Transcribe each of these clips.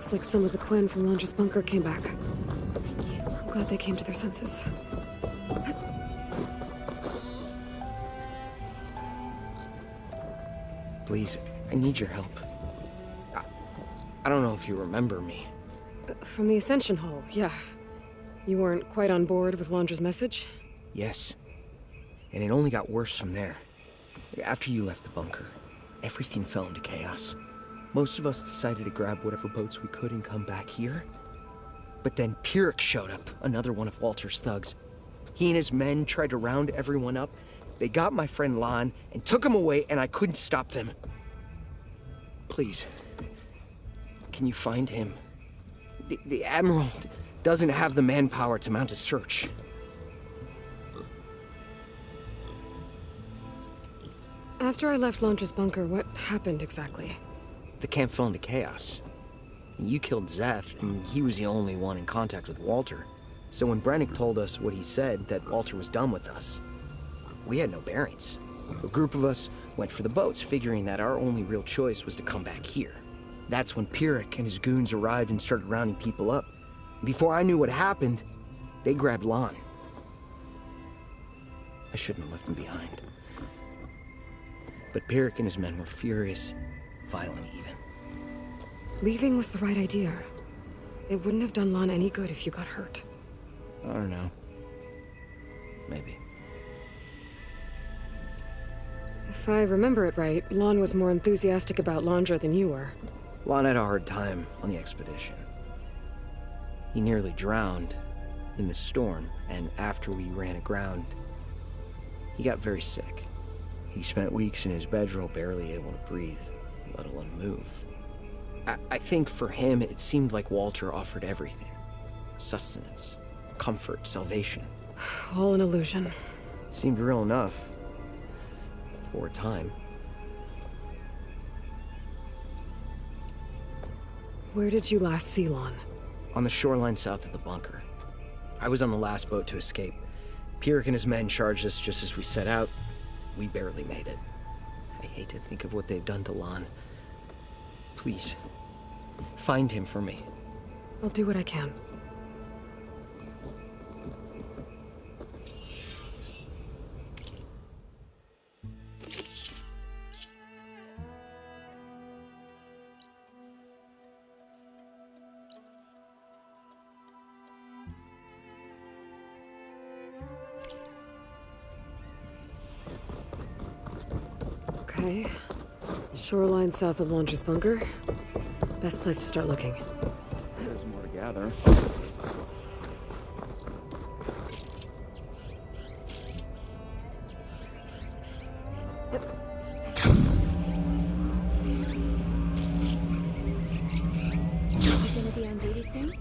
Looks like some of the Quen from Londra's bunker came back. I'm glad they came to their senses. Please, I need your help. I don't know if you remember me. From the Ascension Hall, yeah. You weren't quite on board with Londra's message? Yes. And it only got worse from there. After you left the bunker, everything fell into chaos. Most of us decided to grab whatever boats we could and come back here. But then Pyrrhic showed up, another one of Walter's thugs. He and his men tried to round everyone up. They got my friend Lon and took him away, and I couldn't stop them. Please, can you find him? The Admiral doesn't have the manpower to mount a search. After I left Londra's bunker, what happened exactly? The camp fell into chaos. You killed Zeth, and he was the only one in contact with Walter. So when Brennick told us what he said, that Walter was done with us, we had no bearings. A group of us went for the boats, figuring that our only real choice was to come back here. That's when Pyrrhic and his goons arrived and started rounding people up. Before I knew what happened, they grabbed Lon. I shouldn't have left him behind. But Pyrrhic and his men were furious, violent even. Leaving was the right idea. It wouldn't have done Lon any good if you got hurt. I don't know. Maybe. If I remember it right, Lon was more enthusiastic about Londra than you were. Lon had a hard time on the expedition. He nearly drowned in the storm, and after we ran aground, he got very sick. He spent weeks in his bedroll, barely able to breathe, let alone move. I think for him, it seemed like Walter offered everything. Sustenance, comfort, salvation. All an illusion. It seemed real enough. For a time. Where did you last see Lon? On the shoreline south of the bunker. I was on the last boat to escape. Pyrrhic and his men charged us just as we set out. We barely made it. I hate to think of what they've done to Lon. Please, find him for me. I'll do what I can. Okay. Shoreline south of Londra's bunker. Best place to start looking. There's more to gather. You gonna be on duty soon?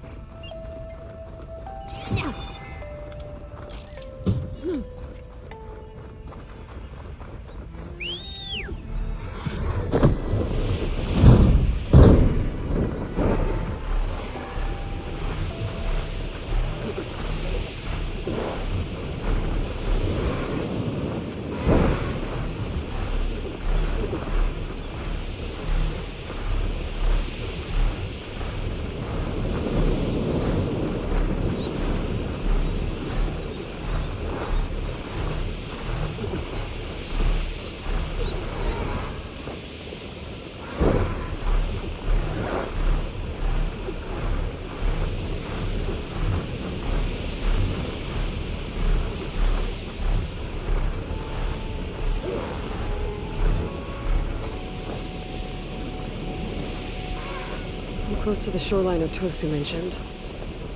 Close to the shoreline Otosu mentioned.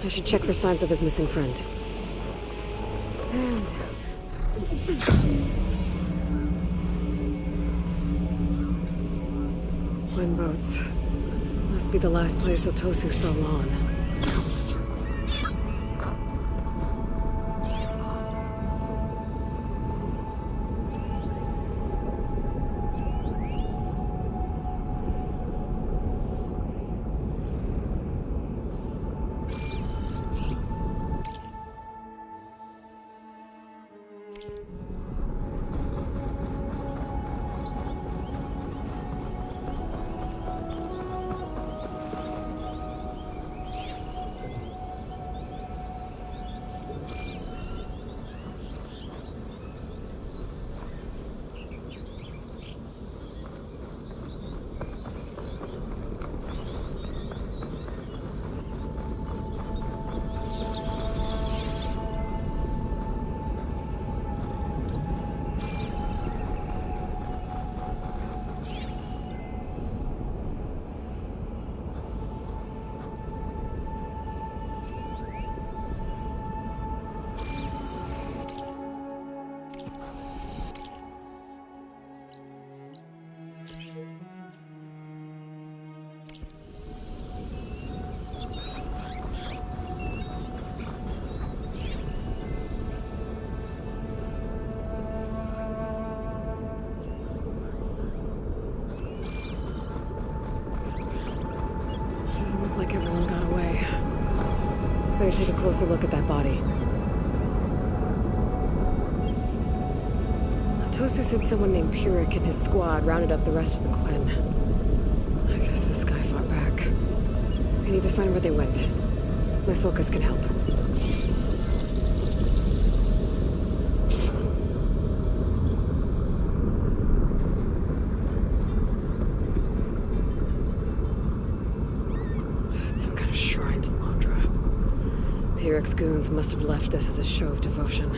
I should check for signs of his missing friend. Twin boats. Must be the last place Otosu saw Lon. Doesn't look like everyone got away. Better take a closer look at that body. Tosa said someone named Pyrrhic and his squad rounded up the rest of the Quen. I guess this guy fought back. I need to find where they went. My focus can help. Some kind of shrine to Landra. Pyrrhic's goons must have left this as a show of devotion.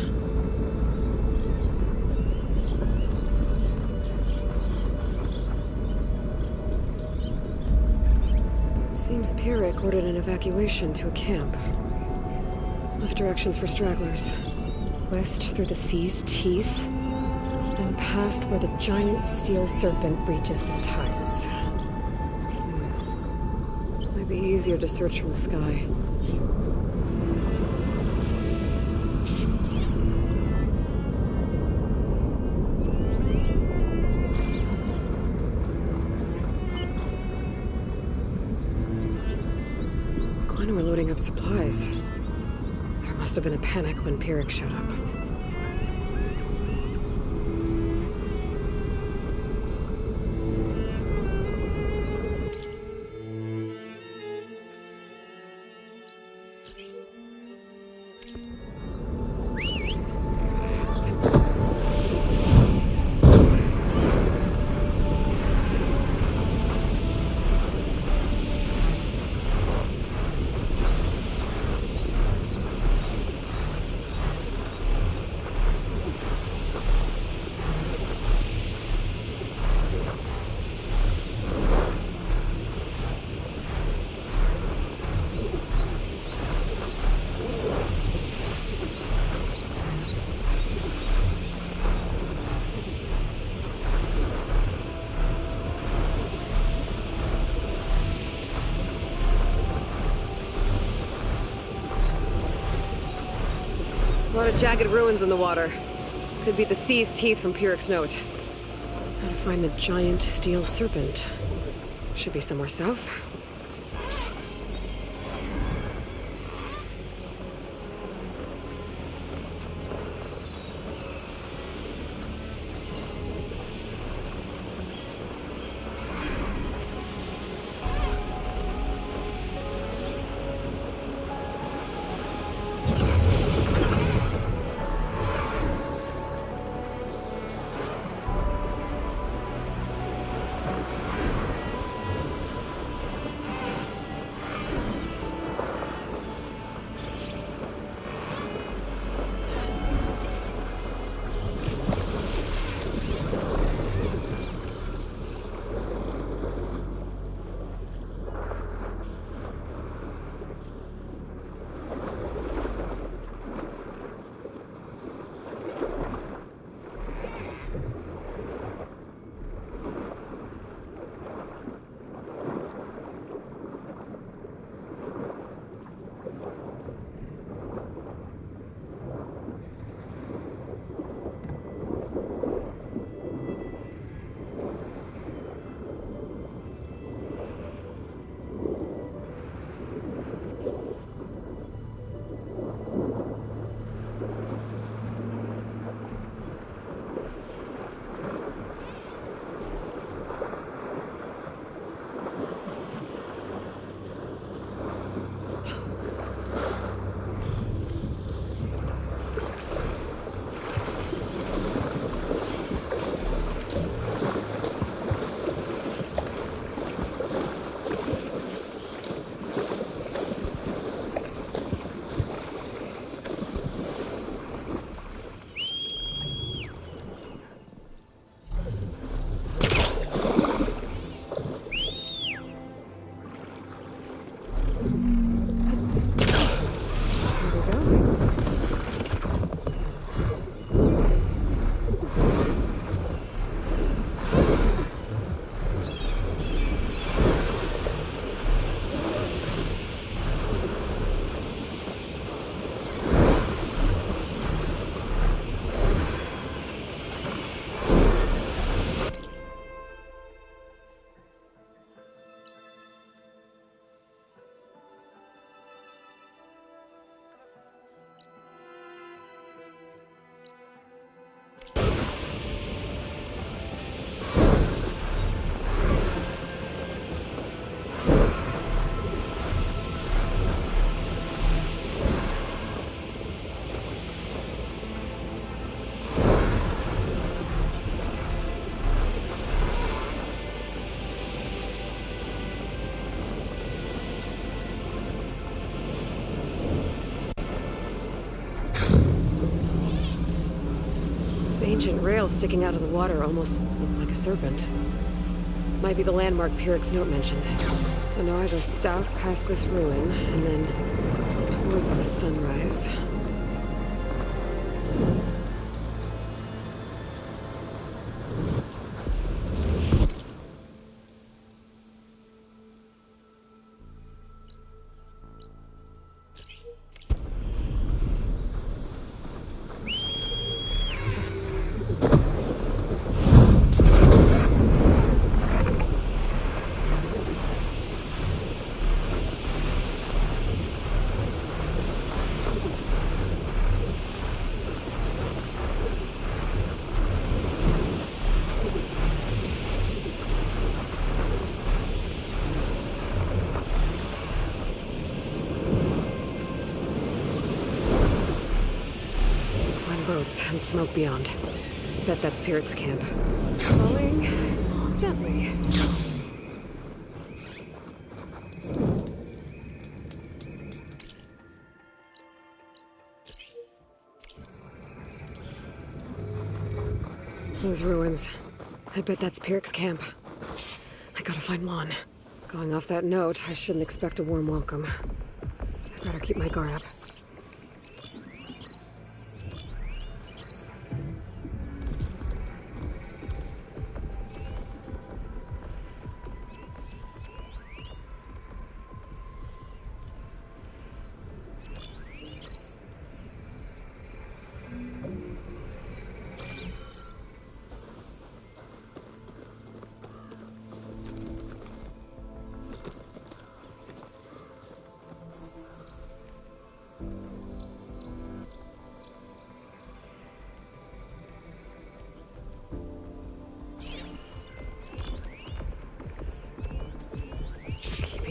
Seems Pyrrhic ordered an evacuation to a camp. Left directions for stragglers. West through the sea's teeth, and past where the giant steel serpent reaches the tides. Might be easier to search from the sky. We're loading up supplies. There must have been a panic when Pyrrhic showed up. A lot of jagged ruins in the water. Could be the sea's teeth from Pyrrhic's note. Gotta find the giant steel serpent. Should be somewhere south. ancient rail sticking out of the water almost looked like a serpent. Might be the landmark Pyrek's note mentioned. So now I go south past this ruin, and then towards the sunrise. And smoke beyond. Bet that's Pyrek's camp. Falling gently. Those ruins. I bet that's Pyrek's camp. I gotta find Lon. Going off that note, I shouldn't expect a warm welcome. I better keep my guard up.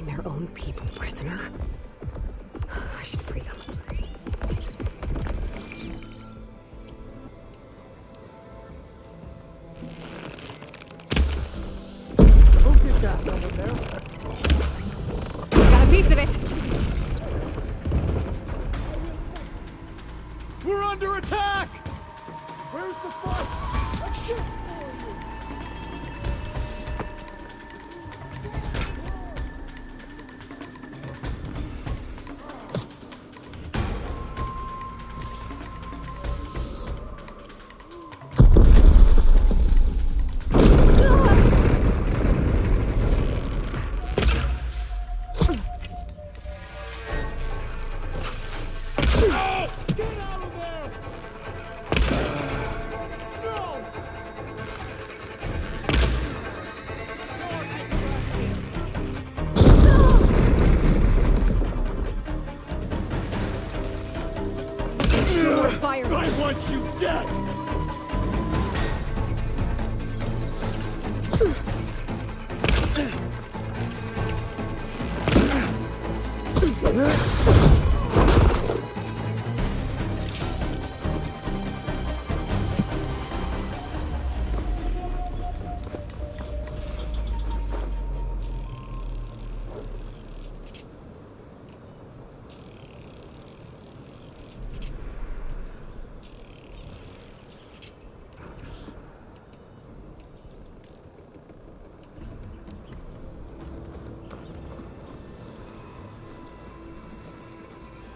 Their own people prisoner. I should free them. Who did that over there? Got a piece of it! We're under attack! Where's the fight? Let's get for you! Fire! I want you dead!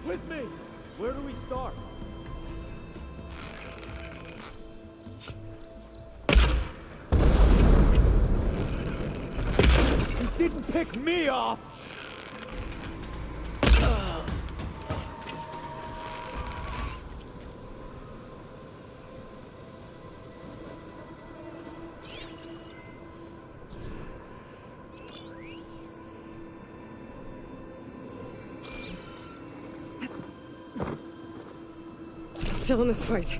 With me! Where do we start? You didn't pick me off! Still in this fight.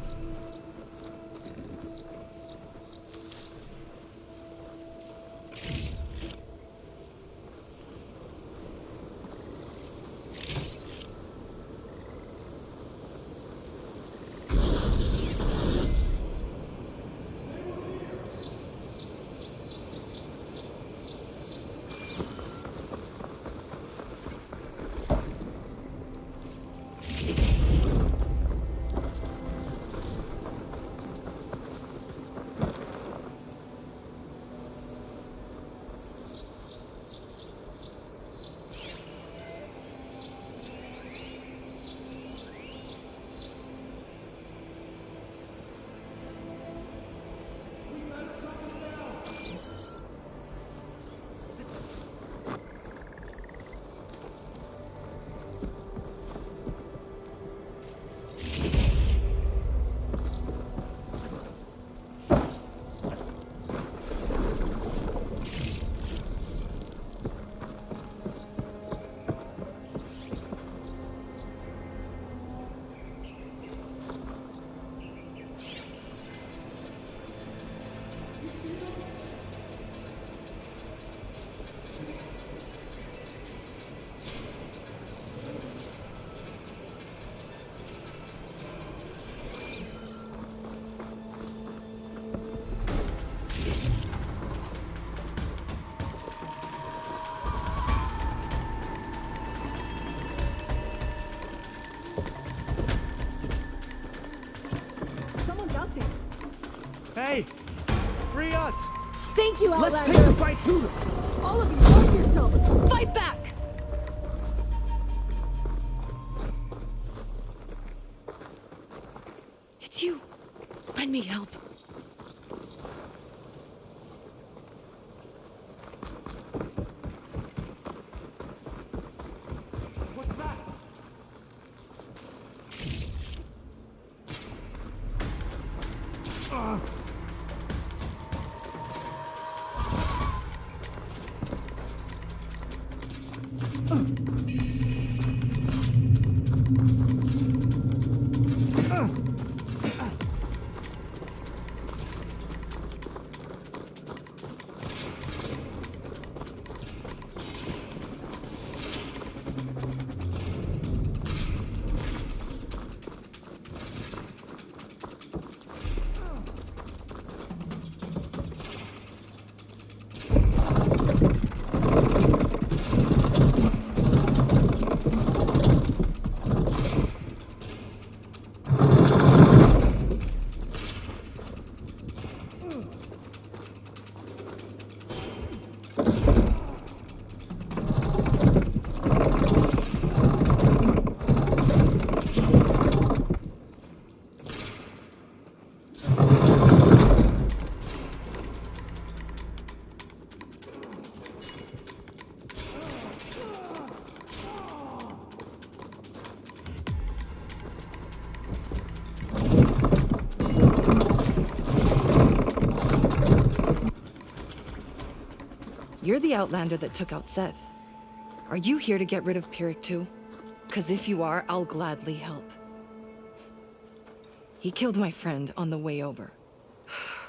Hey! Free us! Thank you, Outlander! Let's take the fight to them! All of you, arm yourselves! Fight back! It's you. Lend me help. What's that? You're the Outlander that took out Seth. Are you here to get rid of Pyrrhic too? 'Cause if you are, I'll gladly help. He killed my friend on the way over.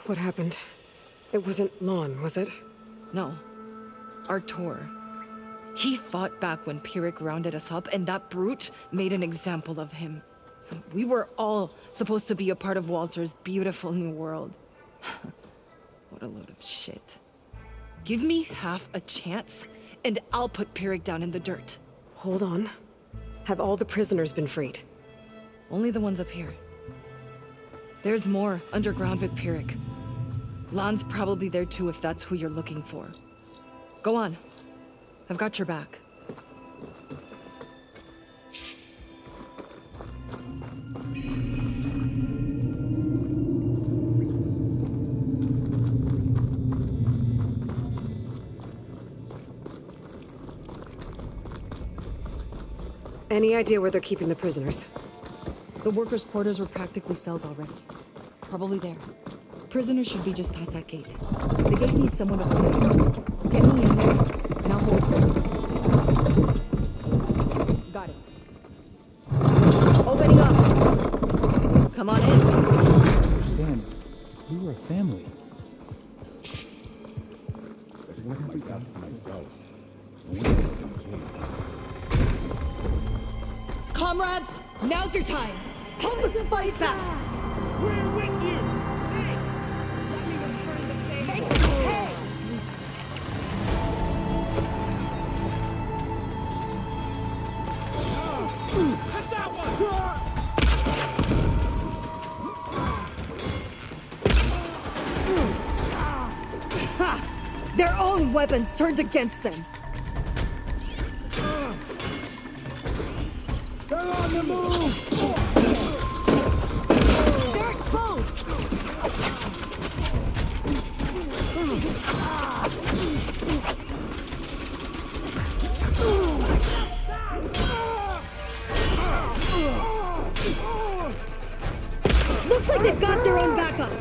What happened? It wasn't Lon, was it? No. Artur. He fought back when Pyrrhic rounded us up, and that brute made an example of him. We were all supposed to be a part of Walter's beautiful new world. What a load of shit. Give me half a chance, and I'll put Pyrrhic down in the dirt. Hold on. Have all the prisoners been freed? Only the ones up here. There's more underground with Pyrrhic. Lon's probably there too if that's who you're looking for. Go on. I've got your back. Any idea where they're keeping the prisoners? The workers' quarters were practically cells already. Probably there. Prisoners should be just past that gate. The gate needs someone to hold it. Get me in there, and I'll hold it. Got it. Opening up! Come on in. Dan, we were a family. What happened to myself? Comrades, now's your time. Help us fight back. We're with you! Hit that one! Ha! Their own weapons turned against them. They're on the move! They're exposed. Looks like they've got their own backup.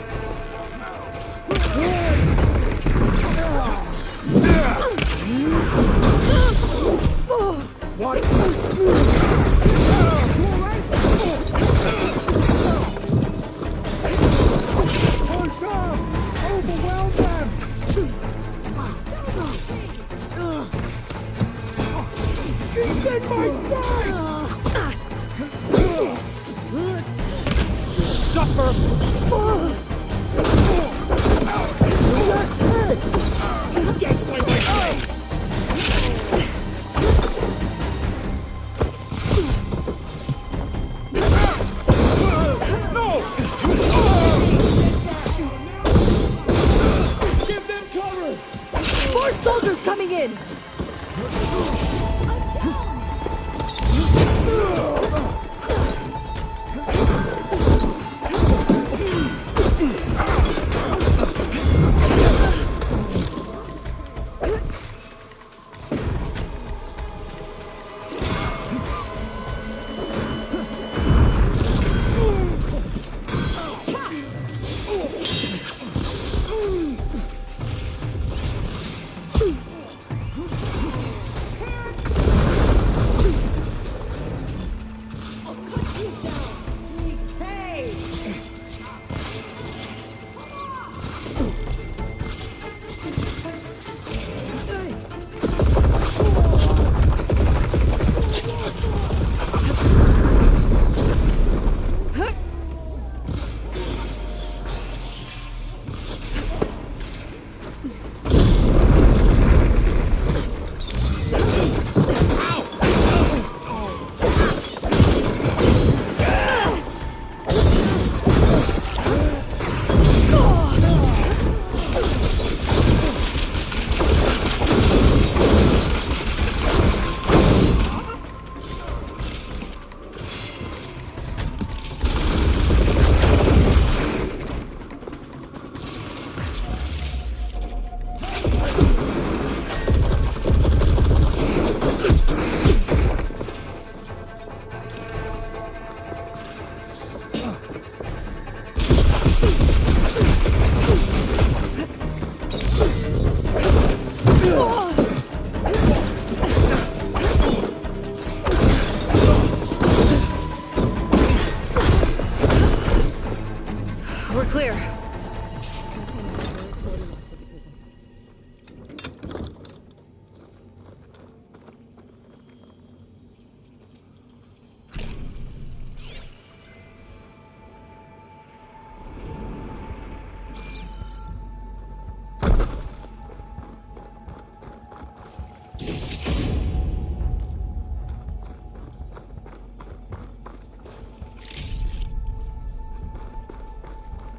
What? Push up! Overwhelm them! He's in my side! Suffer!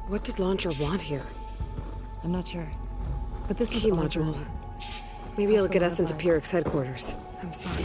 What did Launcher want here? I'm not sure. But this is Key all module. German. Maybe it'll get us into Identify. Pyrex headquarters. I'm sorry.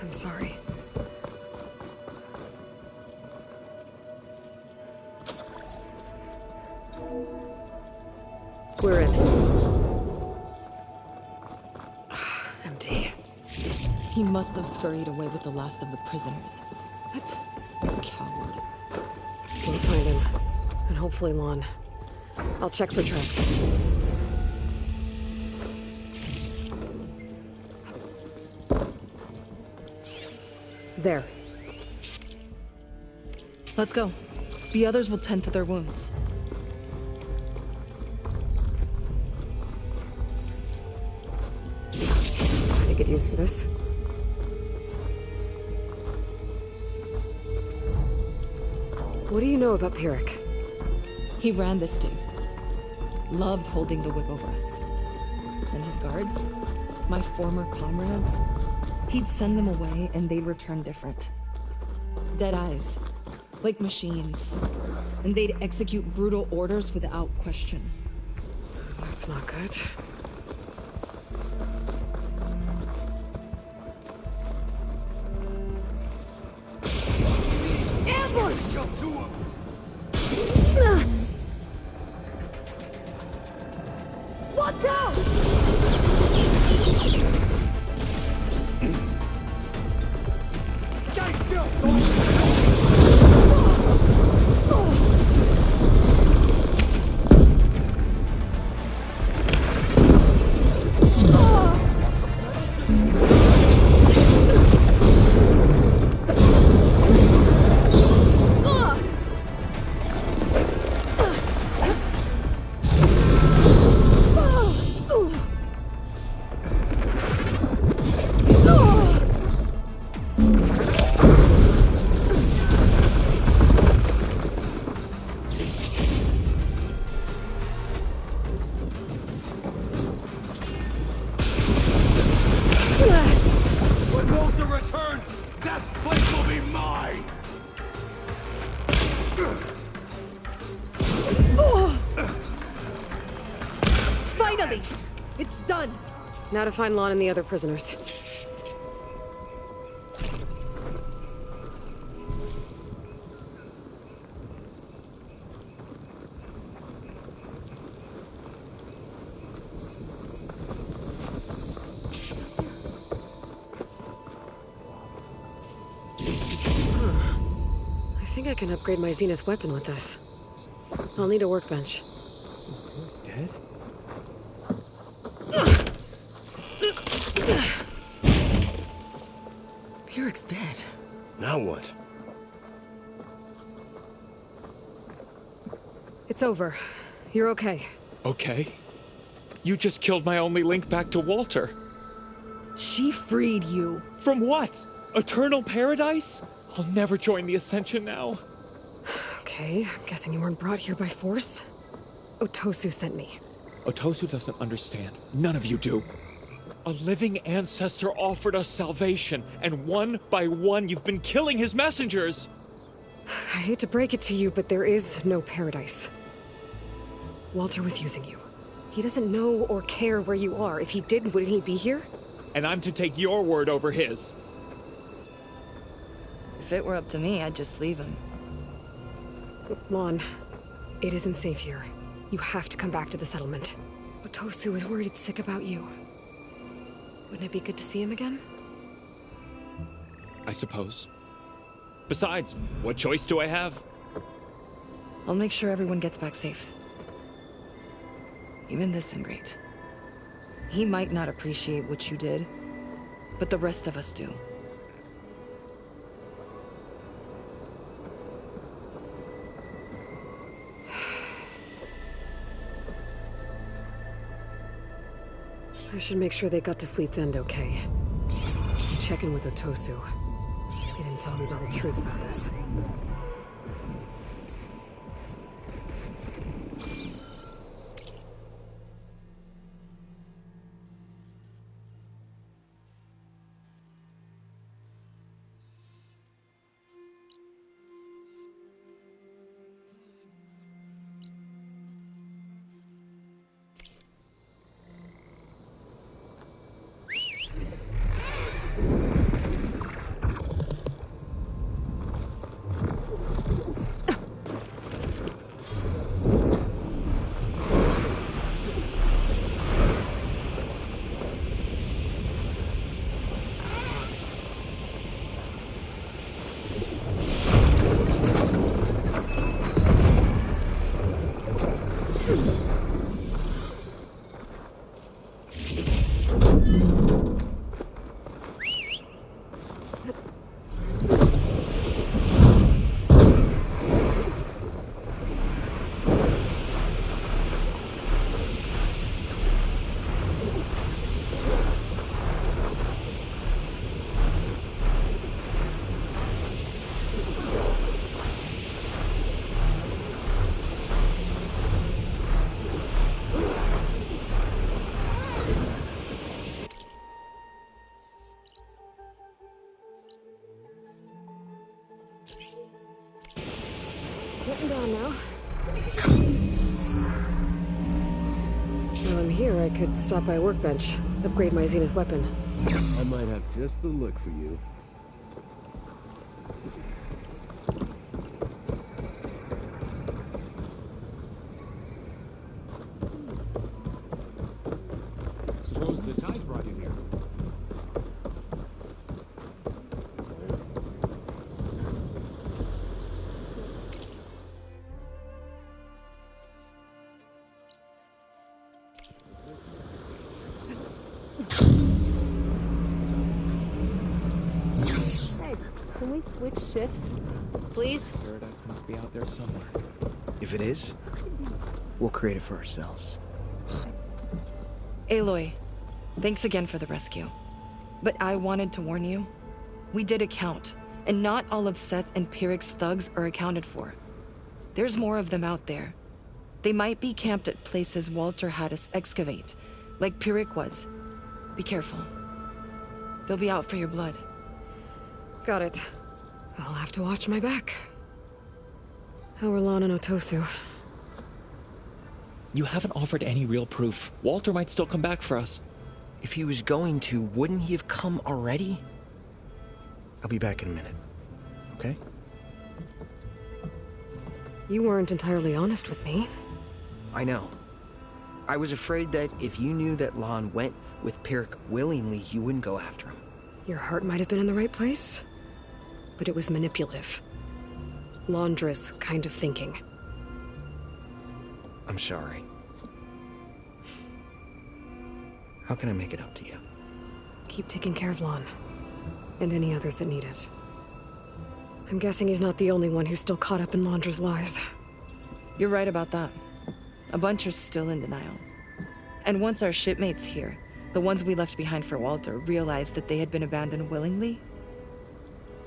I'm sorry. We're in. Empty. He must have scurried away with the last of the prisoners. What? Coward. We'll find him. And hopefully Lon. I'll check for tracks. There. Let's go. The others will tend to their wounds. I get used for this. What do you know about Pyric? He ran this day. Loved holding the whip over us. And his guards, my former comrades, he'd send them away and they'd return different. Dead eyes, like machines. And they'd execute brutal orders without question. That's not good. Watch out! Stay still! When Walter returns, that place will be mine! Finally! It's done! Now to find Lon and the other prisoners. I think I can upgrade my Zenith weapon with this. I'll need a workbench. Dead? Pyrrhic's dead. Now what? It's over. You're okay. Okay. You just killed my only link back to Walter. She freed you. From what? Eternal paradise? I'll never join the Ascension now. Okay, I'm guessing you weren't brought here by force. Otosu sent me. Otosu doesn't understand. None of you do. A living ancestor offered us salvation, and one by one you've been killing his messengers. I hate to break it to you, but there is no paradise. Walter was using you. He doesn't know or care where you are. If he did, wouldn't he be here? And I'm to take your word over his. If it were up to me, I'd just leave him. Lon, it isn't safe here. You have to come back to the settlement. Otosu is worried sick about you. Wouldn't it be good to see him again? I suppose. Besides, what choice do I have? I'll make sure everyone gets back safe. Even this ingrate. He might not appreciate what you did, but the rest of us do. I should make sure they got to Fleet's End okay. Check in with Otosu. He didn't tell me the whole truth about this. Getting down now. While I'm here, I could stop by a workbench, upgrade my Zenith weapon. I might have just the look for you. Suppose the tide brought you here. Hey, can we switch shifts? Please? Paradise must be out there somewhere. If it is, we'll create it for ourselves. Aloy, thanks again for the rescue. But I wanted to warn you. We did a count, and not all of Seth and Pyrrhic's thugs are accounted for. There's more of them out there. They might be camped at places Walter had us excavate, like Pyrrhic was. Be careful. They'll be out for your blood. Got it. I'll have to watch my back. How are Lon and Otosu? You haven't offered any real proof. Walter might still come back for us. If he was going to, wouldn't he have come already? I'll be back in a minute. Okay? You weren't entirely honest with me. I know. I was afraid that if you knew that Lon went with Pyrrhic willingly, you wouldn't go after him. Your heart might have been in the right place, but it was manipulative. Laundress kind of thinking. I'm sorry. How can I make it up to you? Keep taking care of Lon, and any others that need it. I'm guessing he's not the only one who's still caught up in Laundra's lies. You're right about that. A bunch are still in denial. And once our shipmates here, the ones we left behind for Walter, realized that they had been abandoned willingly,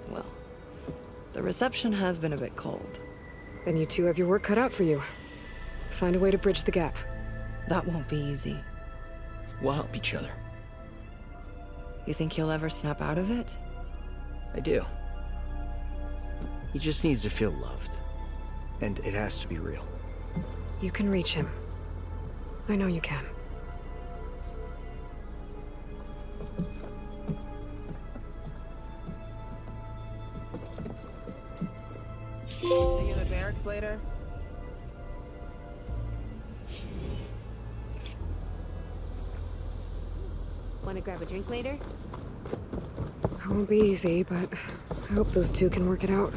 well, the reception has been a bit cold. Then you two have your work cut out for you. Find a way to bridge the gap. That won't be easy. We'll help each other. You think he'll ever snap out of it? I do. He just needs to feel loved. And it has to be real. You can reach him. I know you can. See you in the barracks later? Want to grab a drink later? It won't be easy, but I hope those two can work it out.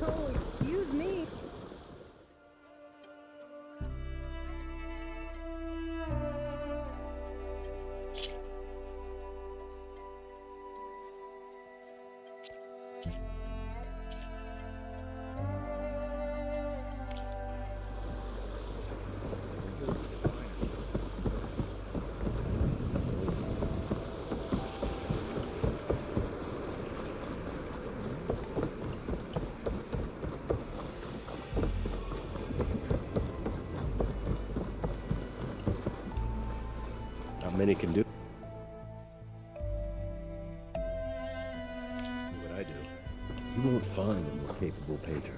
Oh, excuse me. Not many can do what I do. You won't find a more capable painter.